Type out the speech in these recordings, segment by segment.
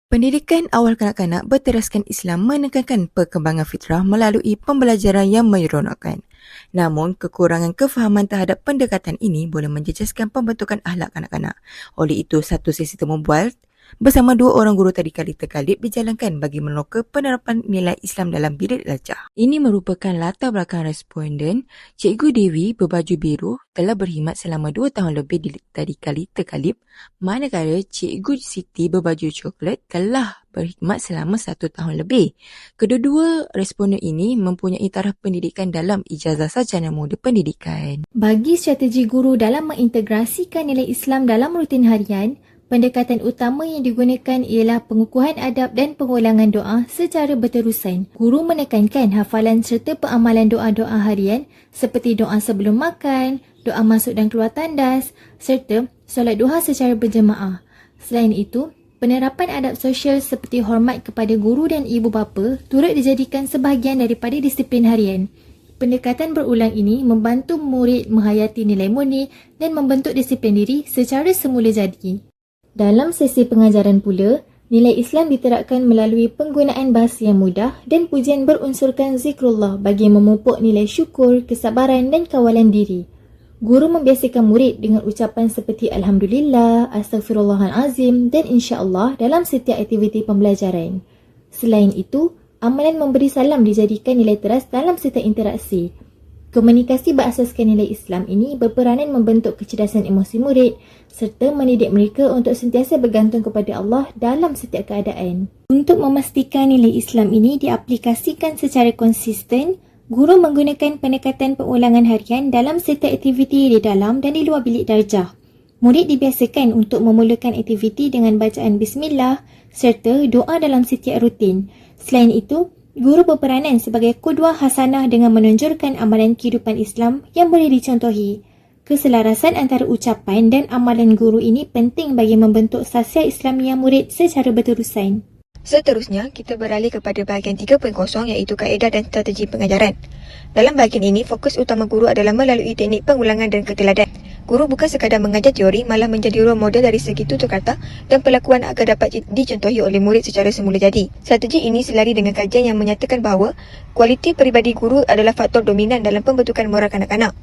Pendidikan awal kanak-kanak berteraskan Islam menekankan perkembangan fitrah melalui pembelajaran yang menyeronokkan. Namun, kekurangan kefahaman terhadap pendekatan ini boleh menjejaskan pembentukan akhlak kanak-kanak. Oleh itu, satu sesi temu bual bersama dua orang guru tadika terkalib dijalankan bagi meneroka penerapan nilai Islam dalam bilik darjah. Ini merupakan latar belakang responden. Cikgu Dewi berbaju biru telah berkhidmat selama 2 tahun lebih di tadika terkalib, manakala Cikgu Siti berbaju coklat telah berkhidmat selama 1 tahun lebih. Kedua-dua responden ini mempunyai taraf pendidikan dalam ijazah sarjana muda pendidikan. Bagi strategi guru dalam mengintegrasikan nilai Islam dalam rutin harian, pendekatan utama yang digunakan ialah pengukuhan adab dan pengulangan doa secara berterusan. Guru menekankan hafalan serta peramalan doa-doa harian seperti doa sebelum makan, doa masuk dan keluar tandas serta solat duha secara berjemaah. Selain itu, penerapan adab sosial seperti hormat kepada guru dan ibu bapa turut dijadikan sebahagian daripada disiplin harian. Pendekatan berulang ini membantu murid menghayati nilai murni dan membentuk disiplin diri secara semula jadi. Dalam sesi pengajaran pula, nilai Islam diterapkan melalui penggunaan bahasa yang mudah dan pujian berunsurkan zikrullah bagi memupuk nilai syukur, kesabaran dan kawalan diri. Guru membiasakan murid dengan ucapan seperti Alhamdulillah, Astaghfirullahalazim dan InsyaAllah dalam setiap aktiviti pembelajaran. Selain itu, amalan memberi salam dijadikan nilai teras dalam setiap interaksi. Komunikasi berasaskan nilai Islam ini berperanan membentuk kecerdasan emosi murid serta mendidik mereka untuk sentiasa bergantung kepada Allah dalam setiap keadaan. Untuk memastikan nilai Islam ini diaplikasikan secara konsisten, guru menggunakan pendekatan pengulangan harian dalam setiap aktiviti di dalam dan di luar bilik darjah. Murid dibiasakan untuk memulakan aktiviti dengan bacaan Bismillah serta doa dalam setiap rutin. Selain itu, guru berperanan sebagai qudwah hasanah dengan menunjukkan amalan kehidupan Islam yang boleh dicontohi. Keselarasan antara ucapan dan amalan guru ini penting bagi membentuk sasiah Islamiah murid secara berterusan. Seterusnya, kita beralih kepada bahagian 3.0 iaitu kaedah dan strategi pengajaran. Dalam bahagian ini, fokus utama guru adalah melalui teknik pengulangan dan keteladan. Guru bukan sekadar mengajar teori, malah menjadi role model dari segi tutur kata dan perlakuan agar dapat dicontohi oleh murid secara semula jadi. Strategi ini selari dengan kajian yang menyatakan bahawa kualiti peribadi guru adalah faktor dominan dalam pembentukan moral kanak-kanak.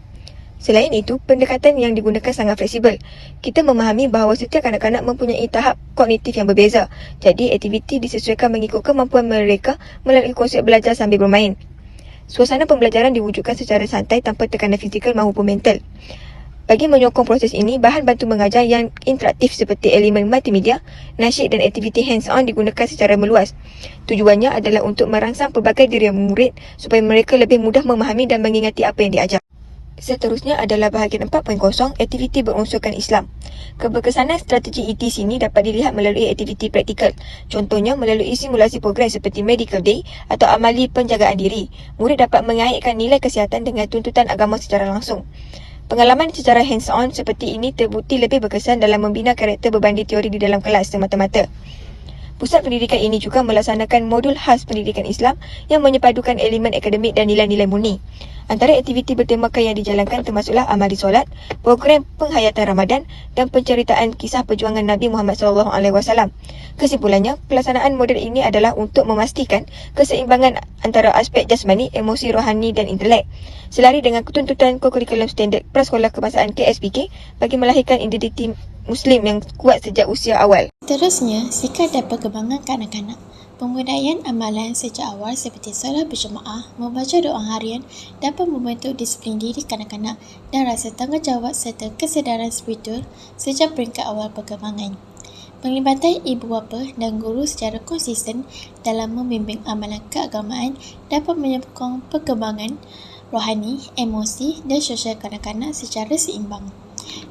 Selain itu, pendekatan yang digunakan sangat fleksibel. Kita memahami bahawa setiap kanak-kanak mempunyai tahap kognitif yang berbeza. Jadi, aktiviti disesuaikan mengikut kemampuan mereka melalui konsep belajar sambil bermain. Suasana pembelajaran diwujudkan secara santai tanpa tekanan fizikal maupun mental. Bagi menyokong proses ini, bahan bantu mengajar yang interaktif seperti elemen multimedia, nasyid dan aktiviti hands-on digunakan secara meluas. Tujuannya adalah untuk merangsang pelbagai diri murid supaya mereka lebih mudah memahami dan mengingati apa yang diajar. Seterusnya adalah bahagian 4.0, aktiviti berunsurkan Islam. Keberkesanan strategi ETC ini dapat dilihat melalui aktiviti praktikal. Contohnya melalui simulasi program seperti Medical Day atau amali penjagaan diri. Murid dapat mengaitkan nilai kesihatan dengan tuntutan agama secara langsung. Pengalaman secara hands-on seperti ini terbukti lebih berkesan dalam membina karakter berbanding teori di dalam kelas semata-mata. Pusat pendidikan ini juga melaksanakan modul khas pendidikan Islam yang menyepadukan elemen akademik dan nilai-nilai murni. Antara aktiviti bertemakan yang dijalankan termasuklah amali solat, program penghayatan Ramadan dan penceritaan kisah perjuangan Nabi Muhammad SAW. Kesimpulannya, pelaksanaan modul ini adalah untuk memastikan keseimbangan antara aspek jasmani, emosi, rohani dan intelek, selari dengan tuntutan kurikulum standard prasekolah kebangsaan KSPK bagi melahirkan identiti Muslim yang kuat sejak usia awal. Seterusnya, sikap dan perkembangan kanak-kanak. Pembudayaan amalan sejak awal seperti solat berjemaah, membaca doa harian dapat membentuk disiplin diri kanak-kanak dan rasa tanggungjawab serta kesedaran spiritual sejak peringkat awal perkembangan. Penglibatan ibu bapa dan guru secara konsisten dalam membimbing amalan keagamaan dapat menyokong perkembangan rohani, emosi dan sosial kanak-kanak secara seimbang.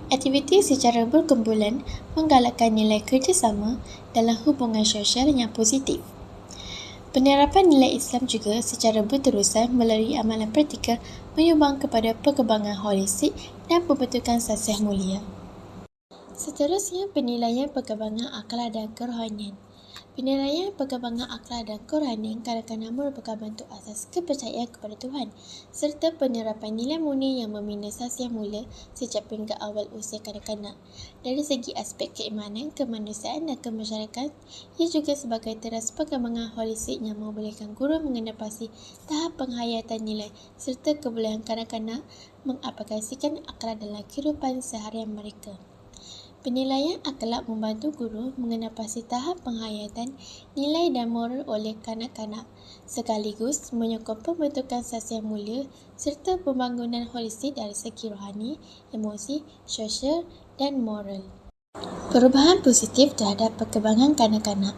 Aktiviti secara berkumpulan menggalakkan nilai kerjasama dalam hubungan sosial yang positif. Penerapan nilai Islam juga secara berterusan melalui amalan praktikal menyumbang kepada perkembangan holistik dan pembentukan sasiah mulia. Seterusnya, penilaian perkembangan akhlak dan kerohanian. Penilaian perkembangan akhlak dan Qurani kadang-kadang merupakan bentuk asas kepercayaan kepada Tuhan serta penerapan nilai murni yang membina sasiah mula sejak peringkat awal usia kanak-kanak. Dari segi aspek keimanan, kemanusiaan dan kemasyarakatan, ia juga sebagai teras perkembangan holistik yang membolehkan guru mengenapasi tahap penghayatan nilai serta kebolehan kanak-kanak mengaplikasikan akhlak dalam kehidupan seharian mereka. Penilaian akhlak membantu guru mengenapasi tahap penghayatan nilai dan moral oleh kanak-kanak sekaligus menyokong pembentukan sasiah mulia serta pembangunan holistik dari segi rohani, emosi, sosial dan moral. Perubahan positif terhadap perkembangan kanak-kanak.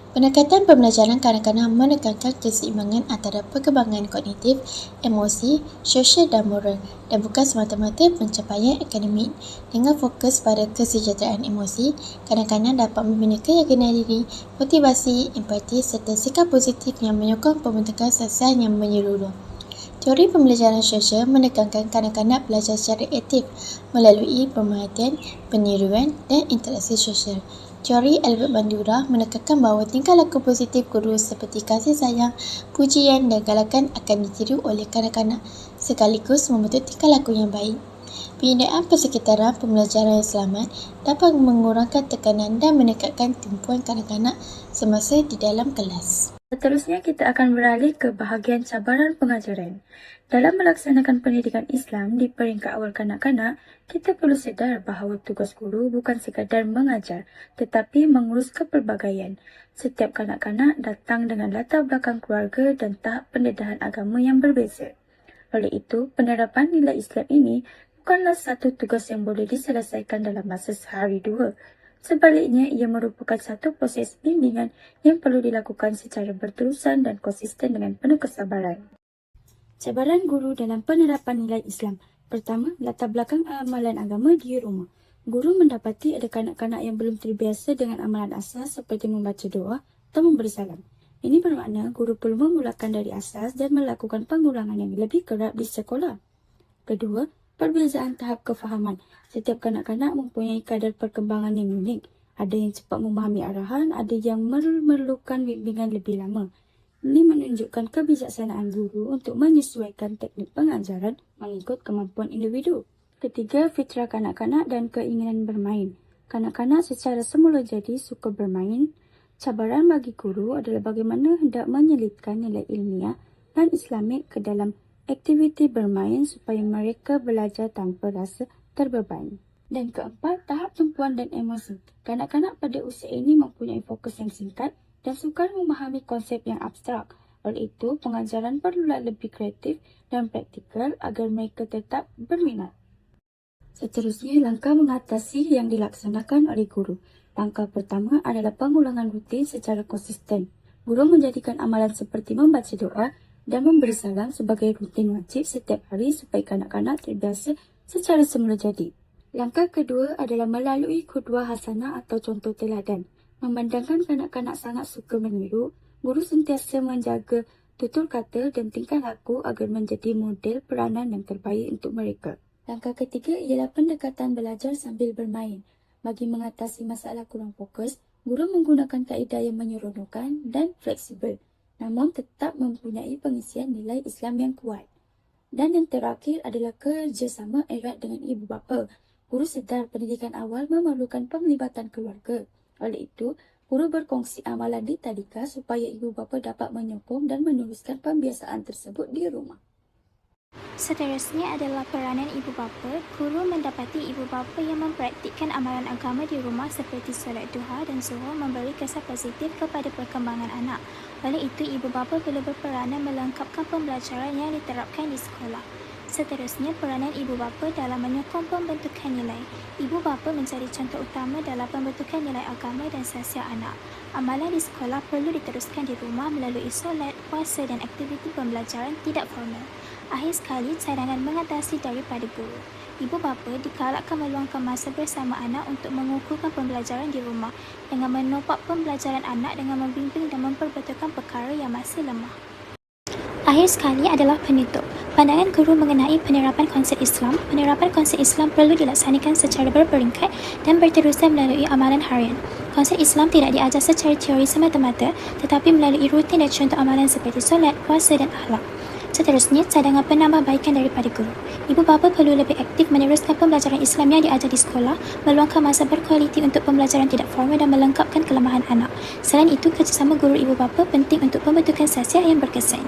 Pendekatan pembelajaran kanak-kanak menekankan keseimbangan antara perkembangan kognitif, emosi, sosial dan moral dan bukan semata-mata pencapaian akademik. Dengan fokus pada kesejahteraan emosi, kanak-kanak dapat membina keyakinan diri, motivasi, empati serta sikap positif yang menyokong pembentukan sasiah yang menyeluruh. Teori pembelajaran sosial menekankan kanak-kanak belajar secara aktif melalui pemerhatian, peniruan dan interaksi sosial. Teori Albert Bandura menekankan bahawa tingkah laku positif guru seperti kasih sayang, pujian dan galakan akan ditiru oleh kanak-kanak sekaligus membentuk tingkah laku yang baik. Penyediaan persekitaran pembelajaran yang selamat dapat mengurangkan tekanan dan meningkatkan tumpuan kanak-kanak semasa di dalam kelas. Seterusnya kita akan beralih ke bahagian cabaran pengajaran. Dalam melaksanakan pendidikan Islam di peringkat awal kanak-kanak, kita perlu sedar bahawa tugas guru bukan sekadar mengajar, tetapi mengurus kepelbagaian. Setiap kanak-kanak datang dengan latar belakang keluarga dan tahap pendedahan agama yang berbeza. Oleh itu, penerapan nilai Islam ini bukanlah satu tugas yang boleh diselesaikan dalam masa sehari dua. Sebaliknya, ia merupakan satu proses bimbingan yang perlu dilakukan secara berterusan dan konsisten dengan penuh kesabaran. Cabaran guru dalam penerapan nilai Islam. Pertama, latar belakang amalan agama di rumah. Guru mendapati ada kanak-kanak yang belum terbiasa dengan amalan asas seperti membaca doa atau memberi salam. Ini bermakna guru perlu memulakan dari asas dan melakukan pengulangan yang lebih kerap di sekolah. Kedua, perbezaan tahap kefahaman. Setiap kanak-kanak mempunyai kadar perkembangan yang unik. Ada yang cepat memahami arahan, ada yang memerlukan bimbingan lebih lama. Ini menunjukkan kebijaksanaan guru untuk menyesuaikan teknik pengajaran mengikut kemampuan individu. Ketiga, fitrah kanak-kanak dan keinginan bermain. Kanak-kanak secara semula jadi suka bermain. Cabaran bagi guru adalah bagaimana hendak menyelitkan nilai ilmiah dan Islamik ke dalam aktiviti bermain supaya mereka belajar tanpa rasa terbebani. Dan keempat, tahap tumpuan dan emosi. Kanak-kanak pada usia ini mempunyai fokus yang singkat dan sukar memahami konsep yang abstrak. Oleh itu, pengajaran perlulah lebih kreatif dan praktikal agar mereka tetap berminat. Seterusnya, langkah mengatasi yang dilaksanakan oleh guru. Langkah pertama adalah pengulangan rutin secara konsisten. Guru menjadikan amalan seperti membaca doa dan memberi salam sebagai rutin wajib setiap hari supaya kanak-kanak terbiasa secara semula jadi. Langkah kedua adalah melalui qudwah hasanah atau contoh teladan. Memandangkan kanak-kanak sangat suka meniru, guru sentiasa menjaga tutur kata dan tingkah laku agar menjadi model peranan yang terbaik untuk mereka. Langkah ketiga ialah pendekatan belajar sambil bermain. Bagi mengatasi masalah kurang fokus, guru menggunakan kaedah yang menyeronokkan dan fleksibel, namun tetap mempunyai pengisian nilai Islam yang kuat. Dan yang terakhir adalah kerjasama erat dengan ibu bapa. Guru sedar pendidikan awal memerlukan penglibatan keluarga. Oleh itu, guru berkongsi amalan di tadika supaya ibu bapa dapat menyokong dan meneruskan pembiasaan tersebut di rumah. Seterusnya adalah peranan ibu bapa. Guru mendapati ibu bapa yang mempraktikkan amalan agama di rumah seperti solat duha dan zuhur memberi kesan positif kepada perkembangan anak. Oleh itu, ibu bapa perlu berperanan melengkapkan pembelajaran yang diterapkan di sekolah. Seterusnya, peranan ibu bapa dalam menyokong pembentukan nilai. Ibu bapa menjadi contoh utama dalam pembentukan nilai agama dan sasiah anak. Amalan di sekolah perlu diteruskan di rumah melalui solat, puasa dan aktiviti pembelajaran tidak formal. Akhir sekali, cadangan mengatasi daripada guru. Ibu bapa digalakkan meluangkan masa bersama anak untuk mengukuhkan pembelajaran di rumah dengan menopang pembelajaran anak dengan membimbing dan memperbetulkan perkara yang masih lemah. Akhir sekali adalah penutup. Pandangan guru mengenai penerapan konsep Islam. Penerapan konsep Islam perlu dilaksanakan secara berperingkat dan berterusan melalui amalan harian. Konsep Islam tidak diajar secara teori semata-mata, tetapi melalui rutin dan contoh amalan seperti solat, puasa dan akhlak. Seterusnya, cadangan penambahbaikan daripada guru. Ibu bapa perlu lebih aktif meneruskan pembelajaran Islam yang diajar di sekolah, meluangkan masa berkualiti untuk pembelajaran tidak formal dan melengkapkan kelemahan anak. Selain itu, kerjasama guru ibu bapa penting untuk pembentukan sasiah yang berkesan.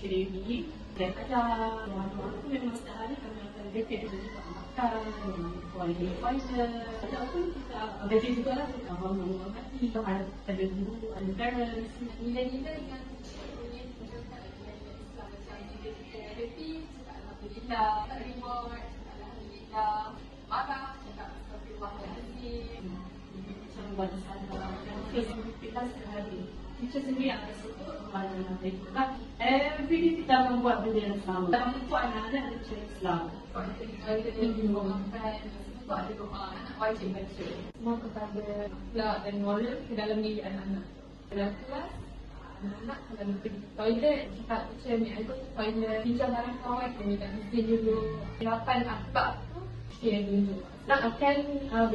Ciri dan ada tu memang setiap hari kami akan repeat dulu makan, kuali final, ataupun kita belajar juga lah tentang orang-orang mati, ada guru, ada parents, nilai-nilai yang Alhamdulillah, tak reward, Alhamdulillah, marah, cakap Astagfirullahaladzim, macam buat salah, kita sehari. Teacher sendiri akan sebut mana mereka. Every day kita membuat benda yang sama. Dalam bentuk anak-anak ada cara Islam. Kita makan, sebab ada doa, anak wajib baca. Semua kepada akhlak dan moral ke dalam diri anak-anak. Dalam kelas, anak-anak kalau pergi toilet, cakap teacher ambil air ke toilet, pinjam barang kawan, kami tak mesti dulu. Lapan akhlak tu, mesti yang dulu. Anak akan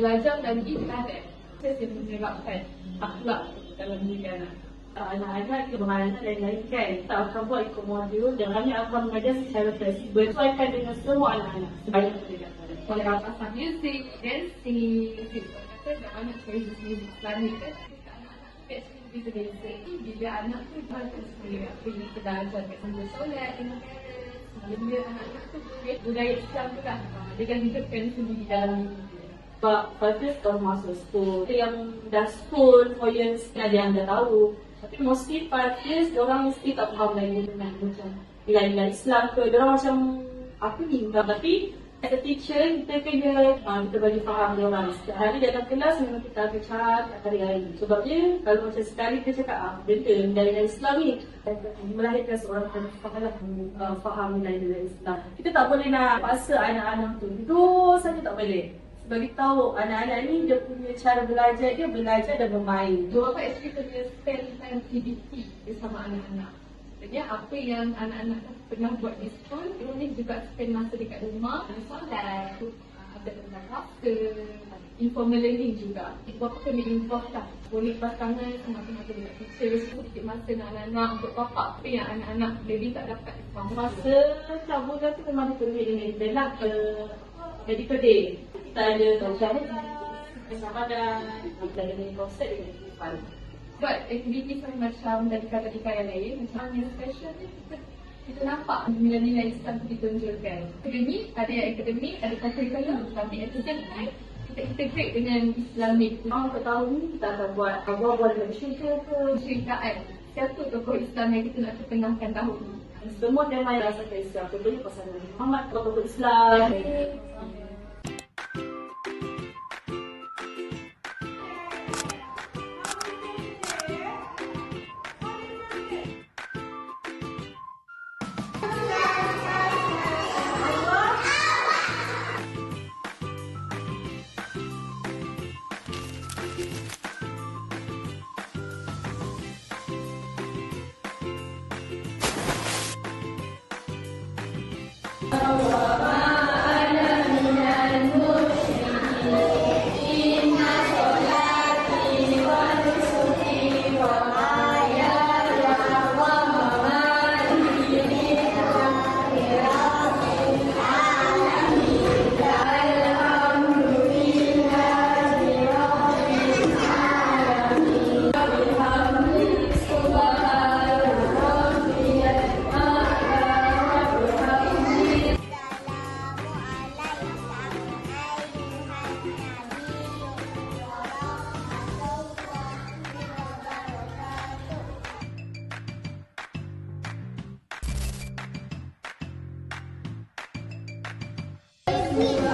belajar dari internet. Saya menyebabkan akhlak dalam diri anak. Anak-anak kita mengajar lain-lain kan. Kita akan buat ikut modul dan kami akan mengajar secara fleksibel. Sesuaikan dengan semua anak-anak sebanyak pendekatan. Oleh pasal music, dancing, kata dah banyak choices music Islamic kan. Anak-anak actually beza-beza. Bila anak tu baca sendiri, kita ajar kat sambil solat dengan parents. Bila anak-anak tu budaya Islam tu lah. Dia kan hidupkan sendiri dalam sebab first kalau masuk school, yang dah school 4 years ada yang dah tahu. Tapi mostly 5 years, diorang mesti tak faham lagi dengan macam nilai-nilai Islam ke. Diorang macam, apa ni? Tapi as a teacher, kita kena kita bagi faham diorang. Setiap hari dalam kelas, memang kita akan cakap hari-hari. Sebabnya, kalau macam sekali kita cakap, benda nilai-nilai Islam ni, melahirkan seorang faham nilai-nilai Islam. Kita tak boleh nak paksa anak-anak tu. Duduk saja tak boleh. Bagi tahu anak-anak ni dia punya cara belajar dan bermain. So apa actually kena spend time activity bersama anak-anak. Jadi apa yang anak-anak pernah buat di sekolah, dia ni juga spend masa dekat rumah, solat, ada tentang rasa, informal learning juga. Bapa kena involve lah. Boleh lepas tangan sama-sama dengan teacher, sedikit masa dengan anak-anak untuk top up apa yang anak-anak maybe tak dapat. Masa cabulan tu memang ditulis dengan event lah ke medical day. Kita ada cara bersama dan kita ada konsep dengan kehidupan. Sebab aktiviti macam dari kata-kata yang lain, macam yang special ni kita nampak nilai-nilai Islam ditunjukkan. Akademik, ada yang akademik, ada curriculum, tapi at the same time kita integrate dengan Islamik. Untuk tahun ni kita akan buat dengan cerita ke ceritaan. Siapa tokoh Islam yang kita nak ketengahkan tahun ni. Semua tema yang rasakan Islam, contohnya pasal Nabi Muhammad, tokoh Islam. Bismillah.